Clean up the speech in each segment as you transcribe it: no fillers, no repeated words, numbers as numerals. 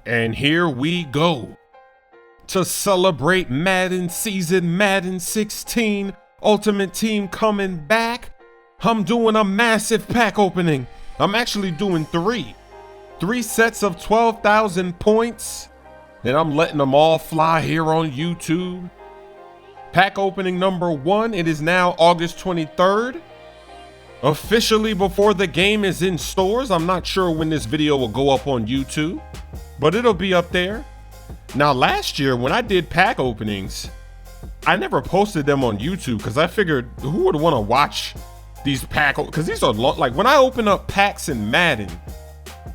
And here we go. To celebrate Madden season, Madden 16 Ultimate Team coming back, I'm doing a massive pack opening. I'm actually doing three sets of 12,000 points, and I'm letting them all fly here on YouTube. Pack opening number 1, it is now August 23rd. Officially before the game is in stores. I'm not sure when this video will go up on YouTube, but it'll be up there. Now last year when I did pack openings, I never posted them on YouTube because I figured who would want to watch these because these are long. Like when I open up packs in Madden,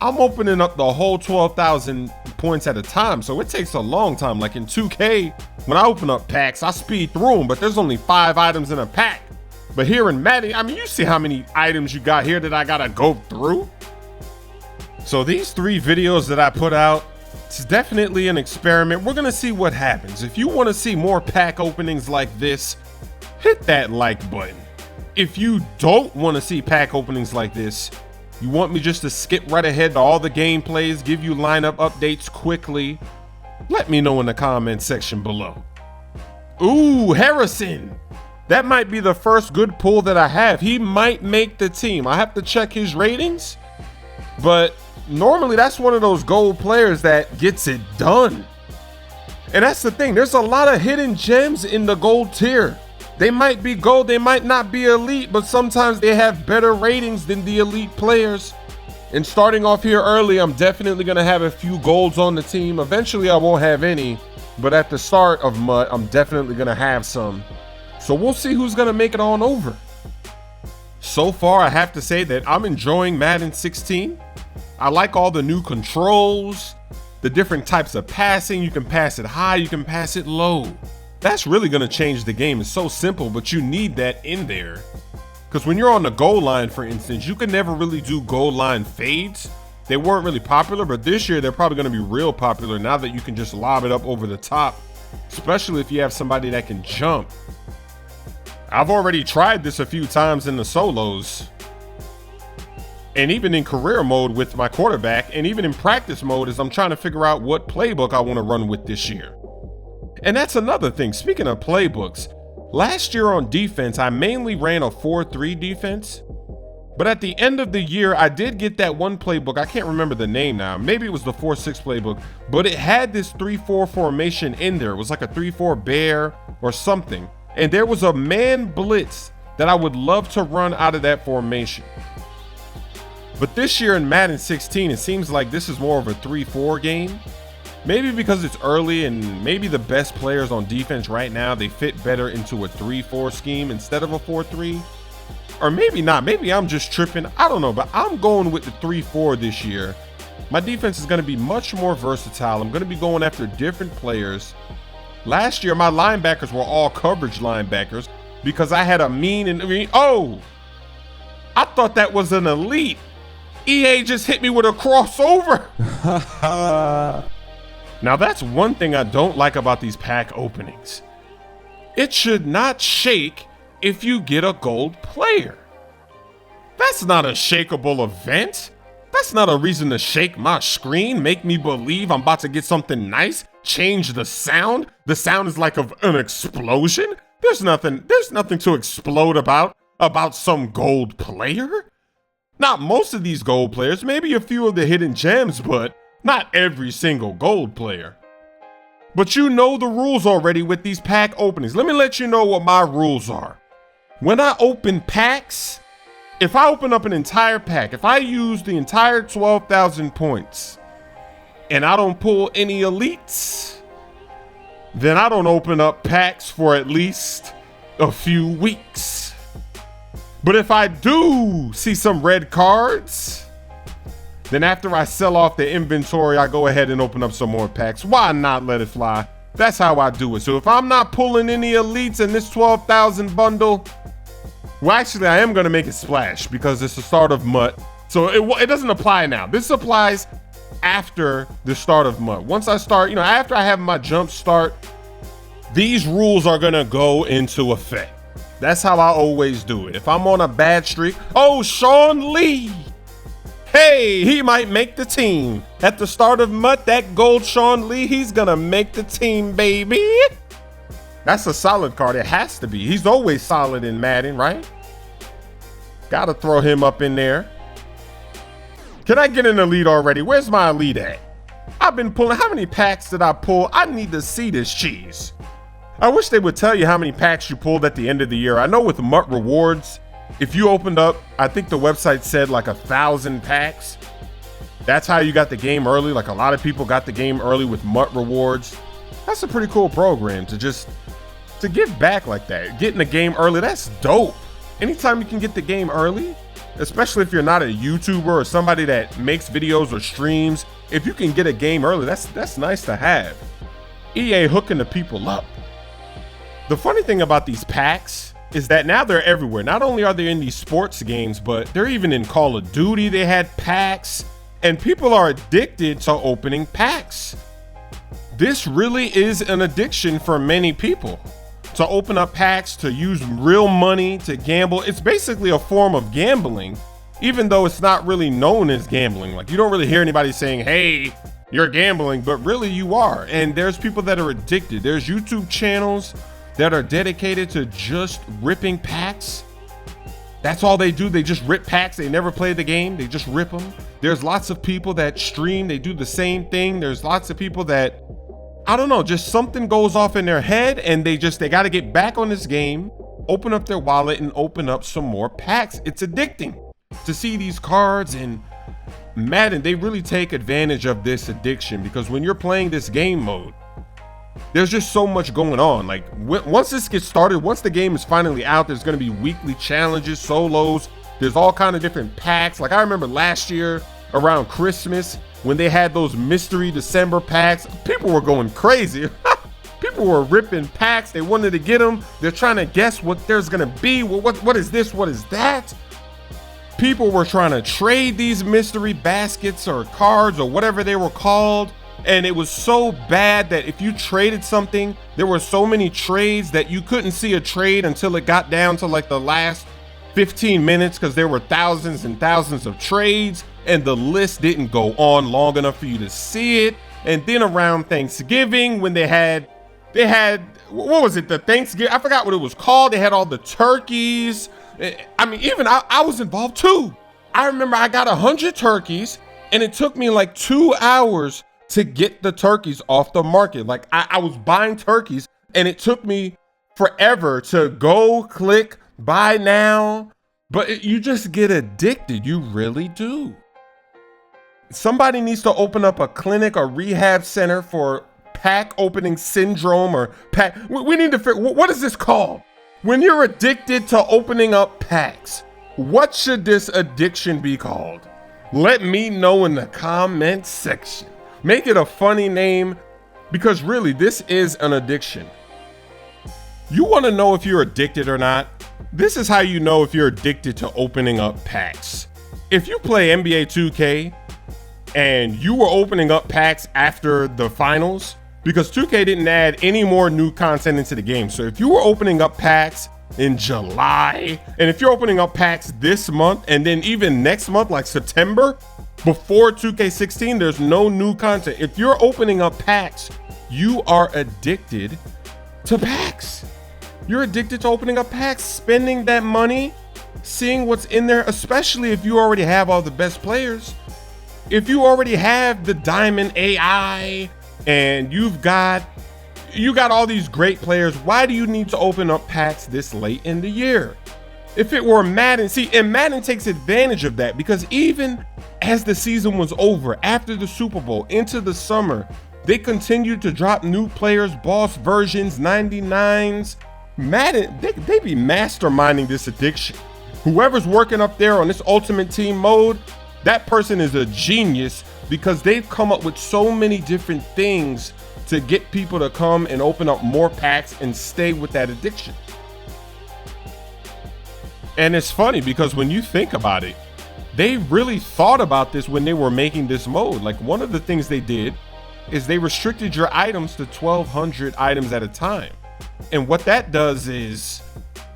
I'm opening up the whole 12,000 points at a time, so it takes a long time. Like in 2K, when I open up packs, I speed through them, but there's only 5 items in a pack. But here in Madden, I mean, you see how many items you got here that I gotta go through? So these 3 videos that I put out, it's definitely an experiment. We're gonna see what happens. If you wanna see more pack openings like this, hit that like button. If you don't wanna see pack openings like this, you want me just to skip right ahead to all the gameplays, give you lineup updates quickly, let me know in the comment section below. Ooh, Harrison. That might be the first good pull that I have. He might make the team. I have to check his ratings, but normally that's one of those gold players that gets it done. And that's the thing. There's a lot of hidden gems in the gold tier. They might be gold, they might not be elite, but sometimes they have better ratings than the elite players. And starting off here early, I'm definitely gonna have a few golds on the team. Eventually I won't have any, but at the start of MUT, I'm definitely gonna have some. So we'll see who's gonna make it on over. So far, I have to say that I'm enjoying Madden 16. I like all the new controls, the different types of passing. You can pass it high, you can pass it low. That's really gonna change the game. It's so simple, but you need that in there. Because when you're on the goal line, for instance, you can never really do goal line fades. They weren't really popular, but this year they're probably gonna be real popular now that you can just lob it up over the top, especially if you have somebody that can jump. I've already tried this a few times in the solos, and even in career mode with my quarterback, and even in practice mode as I'm trying to figure out what playbook I want to run with this year. And that's another thing. Speaking of playbooks, last year on defense, I mainly ran a 4-3 defense, but at the end of the year, I did get that one playbook. I can't remember the name now. Maybe it was the 4-6 playbook, but it had this 3-4 formation in there. It was like a 3-4 bear or something. And there was a man blitz that I would love to run out of that formation. But this year in Madden 16, it seems like this is more of a 3-4 game. Maybe because it's early and maybe the best players on defense right now, they fit better into a 3-4 scheme instead of a 4-3. Or maybe not, maybe I'm just tripping, I don't know, but I'm going with the 3-4 this year. My defense is gonna be much more versatile. I'm gonna be going after different players. Last year, my linebackers were all coverage linebackers because I had a oh, I thought that was an elite. EA just hit me with a crossover. Now that's one thing I don't like about these pack openings. It should not shake if you get a gold player. That's not a shakeable event. That's not a reason to shake my screen, make me believe I'm about to get something nice, change the sound. The sound is like of an explosion. There's nothing to explode about some gold player. Not most of these gold players, maybe a few of the hidden gems, but not every single gold player. But you know the rules already with these pack openings. Let me let you know what my rules are. When I open packs, if I open up an entire pack, if I use the entire 12,000 points and I don't pull any elites, then I don't open up packs for at least a few weeks. But if I do see some red cards, then after I sell off the inventory, I go ahead and open up some more packs. Why not let it fly? That's how I do it. So if I'm not pulling any elites in this 12,000 bundle, well, actually, I am going to make it splash because it's the start of MUT. So it doesn't apply now. This applies after the start of MUT. Once I start, after I have my jump start, these rules are going to go into effect. That's how I always do it. If I'm on a bad streak, oh, Sean Lee. Hey, he might make the team. At the start of MUT, that gold Sean Lee, he's gonna make the team, baby. That's a solid card. It has to be. He's always solid in Madden, right? Gotta throw him up in there. Can I get an elite already? Where's my elite at? I've been pulling. How many packs did I pull? I need to see this cheese. I wish they would tell you how many packs you pulled at the end of the year. I know with MUT rewards, if you opened up, I think the website said like 1,000 packs. That's how you got the game early. Like a lot of people got the game early with MUT rewards. That's a pretty cool program to give back like that. Getting the game early, that's dope. Anytime you can get the game early, especially if you're not a YouTuber or somebody that makes videos or streams, if you can get a game early, that's nice to have. EA hooking the people up. The funny thing about these packs is that now they're everywhere. Not only are they in these sports games, but they're even in Call of Duty. They had packs, and people are addicted to opening packs. This really is an addiction for many people. To open up packs, to use real money, to gamble. It's basically a form of gambling, even though it's not really known as gambling. Like you don't really hear anybody saying, hey, you're gambling, but really you are. And there's people that are addicted. There's YouTube channels that are dedicated to just ripping packs. That's all they do. They just rip packs. They never play the game. They just rip them. There's lots of people that stream. They do the same thing. There's lots of people that, I don't know, just something goes off in their head and they got to get back on this game, open up their wallet and open up some more packs. It's addicting to see these cards. And Madden, they really take advantage of this addiction because when you're playing this game mode, there's just so much going on. Like once this gets started, once the game is finally out, there's going to be weekly challenges, solos. There's all kind of different packs. Like I remember last year around Christmas when they had those mystery December packs, people were going crazy. People were ripping packs. They wanted to get them. They're trying to guess what there's going to be. What is this? What is that? People were trying to trade these mystery baskets or cards or whatever they were called. And it was so bad that if you traded something, there were so many trades that you couldn't see a trade until it got down to like the last 15 minutes because there were thousands and thousands of trades and the list didn't go on long enough for you to see it. And then around Thanksgiving when they had, what was it? The Thanksgiving, I forgot what it was called. They had all the turkeys. I mean, even I was involved too. I remember I got 100 turkeys and it took me like 2 hours to get the turkeys off the market. Like I was buying turkeys and it took me forever to go click buy now, but you just get addicted. You really do. Somebody needs to open up a clinic or rehab center for pack opening syndrome or pack. We need to figure, what is this called? When you're addicted to opening up packs, what should this addiction be called? Let me know in the comment section. Make it a funny name because really this is an addiction. You want to know if you're addicted or not? This is how you know if you're addicted to opening up packs. If you play NBA 2K and you were opening up packs after the finals, because 2K didn't add any more new content into the game. So if you were opening up packs in July, and if you're opening up packs this month, and then even next month, like September, before 2K16, there's no new content. If you're opening up packs, you are addicted to packs. You're addicted to opening up packs, spending that money, seeing what's in there, especially if you already have all the best players. If you already have the Diamond AI and you got all these great players, why do you need to open up packs this late in the year? If it were Madden, and Madden takes advantage of that because even as the season was over, after the Super Bowl, into the summer, they continued to drop new players, boss versions, 99s. Madden, they be masterminding this addiction. Whoever's working up there on this Ultimate Team mode, that person is a genius because they've come up with so many different things to get people to come and open up more packs and stay with that addiction. And it's funny because when you think about it, they really thought about this when they were making this mode. Like one of the things they did is they restricted your items to 1,200 items at a time. And what that does is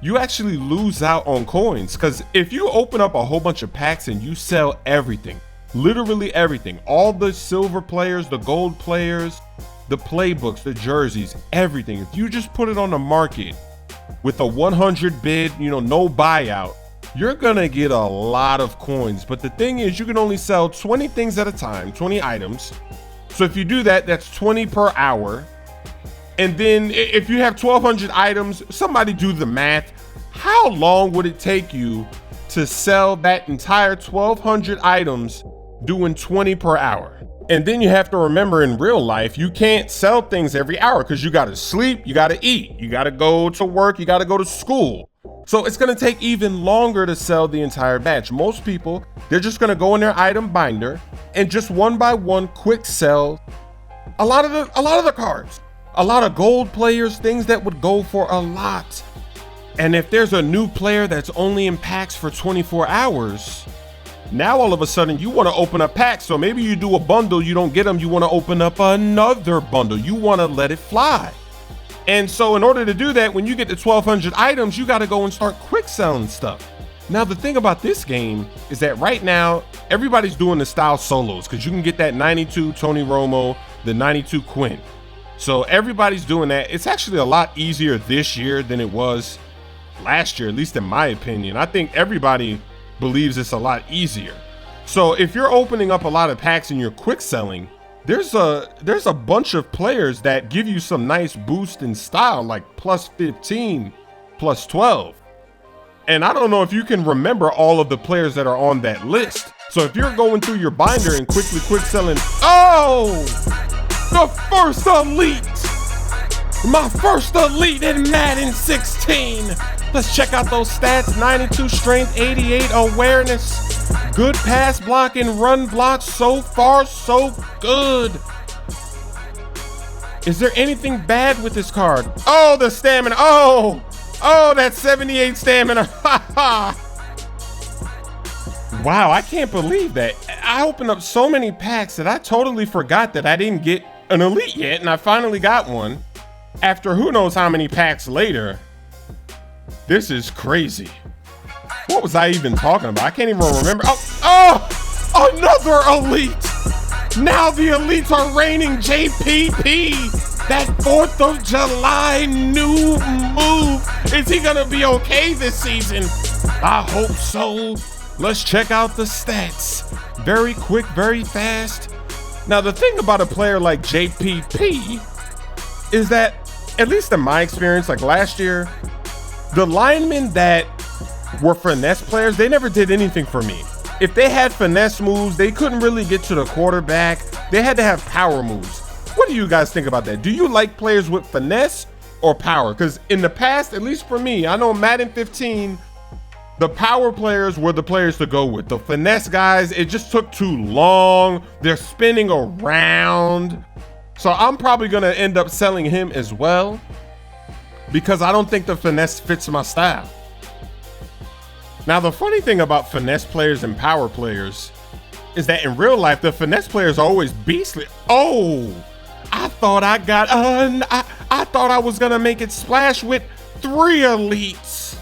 you actually lose out on coins, because if you open up a whole bunch of packs and you sell everything, Literally everything. All the silver players, the gold players, the playbooks, the jerseys, everything. If you just put it on the market with a 100 bid, no buyout, you're gonna get a lot of coins. But the thing is, you can only sell 20 things at a time, 20 items. So if you do that, that's 20 per hour. And then if you have 1,200 items, somebody do the math. How long would it take you to sell that entire 1,200 items doing 20 per hour? And then you have to remember, in real life, you can't sell things every hour because you gotta sleep, you gotta eat, you gotta go to work, you gotta go to school. So it's gonna take even longer to sell the entire batch. Most people, they're just gonna go in their item binder and just one by one quick sell a lot of the cards. A lot of gold players, things that would go for a lot. And if there's a new player that's only in packs for 24 hours, now all of a sudden you want to open up packs. So maybe you do a bundle, you don't get them, you want to open up another bundle. You want to let it fly. And so in order to do that, when you get to 1,200 items, you got to go and start quick selling stuff. Now, the thing about this game is that right now, everybody's doing the style solos because you can get that 92 Tony Romo, the 92 Quinn. So everybody's doing that. It's actually a lot easier this year than it was last year, at least in my opinion. I think everybody believes it's a lot easier. So if you're opening up a lot of packs and you're quick selling, there's a bunch of players that give you some nice boost in style, like plus 15, plus 12. And I don't know if you can remember all of the players that are on that list. So if you're going through your binder and quick selling, the first elite, my first elite in Madden 16. Let's check out those stats. 92 strength, 88 awareness, good pass block and run block. So far, so good. Is there anything bad with this card? Oh, the stamina. Oh, that's 78 stamina. Wow, I can't believe that. I opened up so many packs that I totally forgot that I didn't get an elite yet, and I finally got one after who knows how many packs later. This is crazy. What was I even talking about? I can't even remember. Oh, another elite. Now the elites are reigning. JPP, that 4th of July new move. Is he gonna be okay this season? I hope so. Let's check out the stats. Very quick, very fast. Now, the thing about a player like JPP is that, at least in my experience, like last year, the linemen that were finesse players, they never did anything for me. If they had finesse moves, they couldn't really get to the quarterback. They had to have power moves. What do you guys think about that? Do you like players with finesse or power? Because in the past, at least for me, I know Madden 15, the power players were the players to go with. The finesse guys, it just took too long. They're spinning around. So I'm probably gonna end up selling him as well because I don't think the finesse fits my style. Now, the funny thing about finesse players and power players is that in real life, the finesse players are always beastly. Oh, I thought I thought I was gonna make it splash with 3 elites.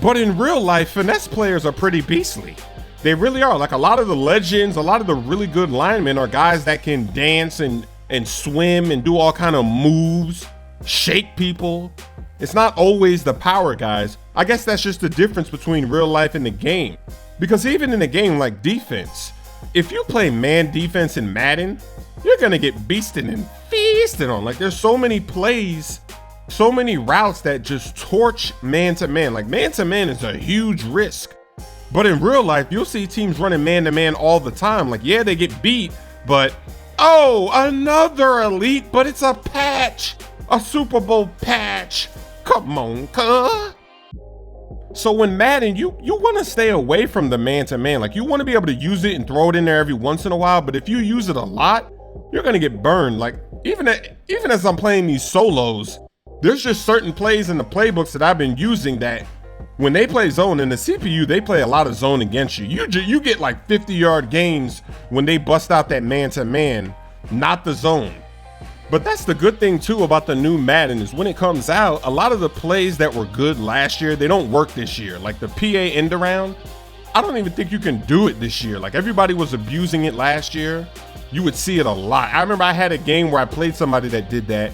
But in real life, finesse players are pretty beastly. They really are. Like a lot of the legends, a lot of the really good linemen are guys that can dance and swim and do all kind of moves, shake people. It's not always the power guys. I guess that's just the difference between real life and the game. Because even in a game like defense, if you play man defense in Madden, you're gonna get beasted and feasted on. Like there's so many plays, so many routes that just torch man to man. Like man to man is a huge risk. But in real life, you'll see teams running man to man all the time. Like, yeah, they get beat, but oh, another elite, but it's a patch, a Super Bowl patch. Come on, cuh. So when Madden, you want to stay away from the man to man. Like you want to be able to use it and throw it in there every once in a while. But if you use it a lot, you're gonna get burned. Like even as I'm playing these solos, there's just certain plays in the playbooks that I've been using that when they play zone in the CPU, they play a lot of zone against you. You get like 50-yard gains when they bust out that man to man, not the zone. But that's the good thing too about the new Madden is when it comes out, a lot of the plays that were good last year, they don't work this year. Like the PA end around, I don't even think you can do it this year. Like everybody was abusing it last year. You would see it a lot. I remember I had a game where I played somebody that did that,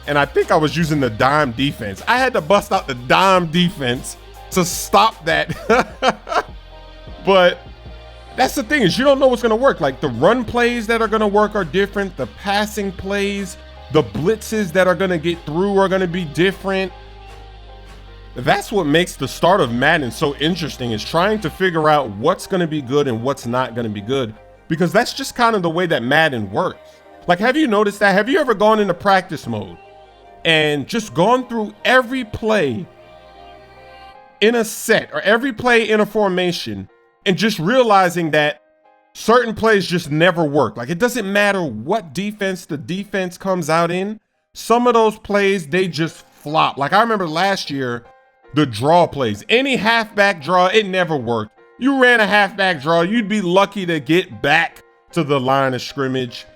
and I think I was using the dime defense. I had to bust out the dime defense to stop that. But that's the thing, is you don't know what's gonna work. Like the run plays that are gonna work are different. The passing plays, the blitzes that are gonna get through are gonna be different. That's what makes the start of Madden so interesting, is trying to figure out what's going to be good and what's not going to be good, because that's just kind of the way that Madden works. Like, have you noticed that? Have you ever gone into practice mode and just gone through every play in a set or every play in a formation and just realizing that certain plays just never work? Like, it doesn't matter what defense the defense comes out in. Some of those plays, they just flop. Like I remember last year, the draw plays, any halfback draw, it never worked. You ran a halfback draw, you'd be lucky to get back to the line of scrimmage.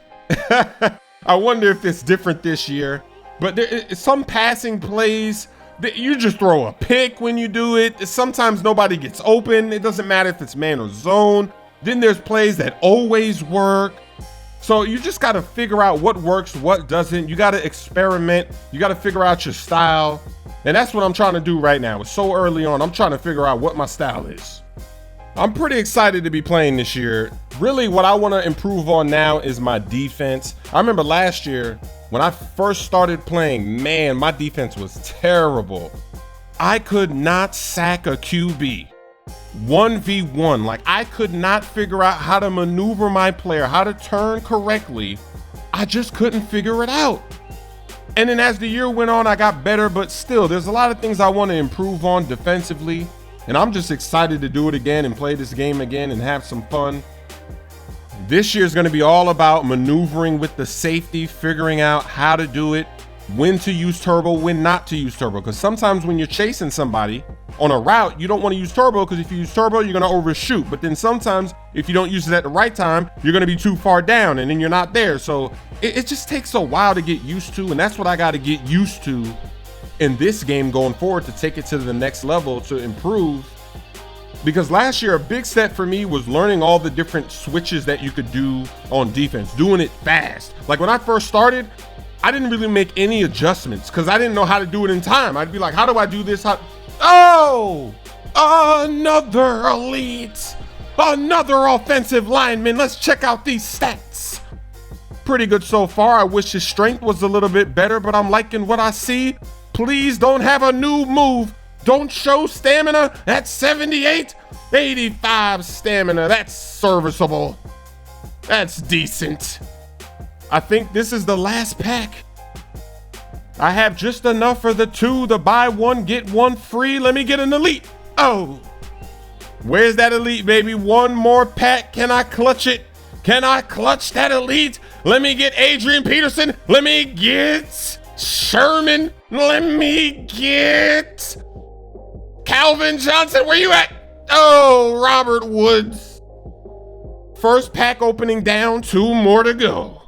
I wonder if it's different this year, but there is some passing plays that you just throw a pick when you do it. Sometimes nobody gets open. It doesn't matter if it's man or zone. Then there's plays that always work. So you just got to figure out what works, what doesn't. You got to experiment. You got to figure out your style. And that's what I'm trying to do right now. It's so early on. I'm trying to figure out what my style is. I'm pretty excited to be playing this year. Really, what I want to improve on now is my defense. I remember last year when I first started playing, man, my defense was terrible. I could not sack a QB. 1v1. Like, I could not figure out how to maneuver my player, how to turn correctly. I just couldn't figure it out. And then as the year went on, I got better, but still, there's a lot of things I want to improve on defensively. And I'm just excited to do it again and play this game again and have some fun. This year is going to be all about maneuvering with the safety, figuring out how to do it, when to use turbo, when not to use turbo. Because sometimes when you're chasing somebody on a route, you don't want to use turbo, because if you use turbo, you're going to overshoot. But then sometimes if you don't use it at the right time, you're going to be too far down and then you're not there. So it just takes a while to get used to. And that's what I got to get used to in this game going forward, to take it to the next level, to improve. Because last year, a big step for me was learning all the different switches that you could do on defense, doing it fast. Like when I first started, I didn't really make any adjustments because I didn't know how to do it in time. I'd be like, how do I do this? Oh, another elite, another offensive lineman. Let's check out these stats. Pretty good so far. I wish his strength was a little bit better, but I'm liking what I see. Please don't have a new move. Don't show stamina. That's 78, 85 stamina. That's serviceable. That's decent. I think this is the last pack. I have just enough for the two, the buy one, get one free. Let me get an elite. Oh, where's that elite, baby? One more pack. Can I clutch it? Can I clutch that elite? Let me get Adrian Peterson. Let me get Sherman. Let me get Calvin Johnson. Where you at? Oh, Robert Woods. First pack opening down, 2 more to go.